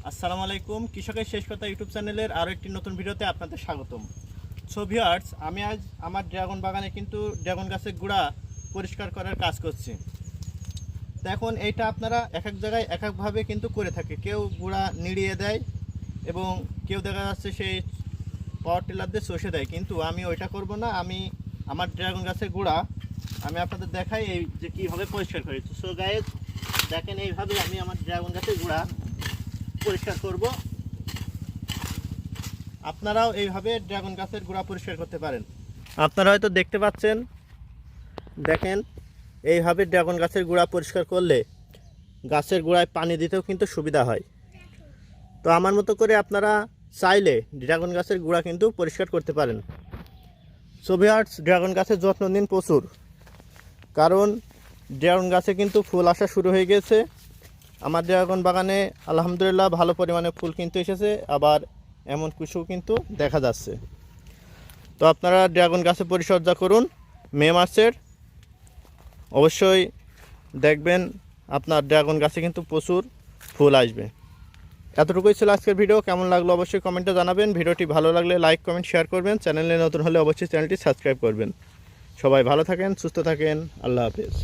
আসসালামু আলাইকুম। কৃষকের শেষ কথা ইউটিউব চ্যানেলের আরও একটি নতুন ভিডিওতে আপনাদের স্বাগতম। সো ভিউয়ার্স, আমি আজ আমার ড্রাগন বাগানে কিন্তু ড্রাগন গাছের গুঁড়া পরিষ্কার করার কাজ করছি। তো এখন এইটা আপনারা এক এক জায়গায় এক একভাবে কিন্তু করে থাকে। কেউ গুঁড়া নিড়িয়ে দেয় এবং কেউ দেখা যাচ্ছে সেই পাওয়ার টিলার দিয়ে চষে দেয়, কিন্তু আমি ওইটা করব না। আমি আমার ড্রাগন গাছের গুঁড়া আমি আপনাদের দেখাই এই যে কীভাবে পরিষ্কার করি। সো গাইজ দেখেন, এইভাবে আমি আমার ড্রাগন গাছের গুঁড়া পরিষ্কার করব। আপনারাও এইভাবে ড্রাগন গাছের গোড়া পরিষ্কার করতে পারেন। আপনারা হয়তো দেখতে পাচ্ছেন, দেখেন এইভাবে ড্রাগন গাছের গোড়া পরিষ্কার করলে গাছের গোড়ায় পানি দিতেও কিন্তু সুবিধা হয়। তো আমার মতো করে আপনারা চাইলে ড্রাগন গাছের গোড়া কিন্তু পরিষ্কার করতে পারেন। সো ভিউয়ার্স, ড্রাগন গাছের যত্ন নিন প্রচুর, কারণ ড্রাগন গাছে কিন্তু ফুল আসা শুরু হয়ে গেছে। আমার ড্রাগন বাগানে আলহামদুলিল্লাহ ভালো পরিমাণে ফুল কিন্তু এসেছে, আবার এমন কিছু কিন্তু দেখা যাচ্ছে। তো আপনারা ড্রাগন গাছে পরিচর্যা করুন মে মাসের, অবশ্যই দেখবেন আপনার ড্রাগন গাছে কিন্তু প্রচুর ফুল আসবে। এতটুকুই ছিল আজকের ভিডিও। কেমন লাগলো অবশ্যই কমেন্টে জানাবেন। ভিডিওটি ভালো লাগলে লাইক কমেন্ট শেয়ার করবেন। চ্যানেলে নতুন হলে অবশ্যই চ্যানেলটি সাবস্ক্রাইব করবেন। সবাই ভালো থাকেন, সুস্থ থাকেন, আল্লাহ হাফেজ।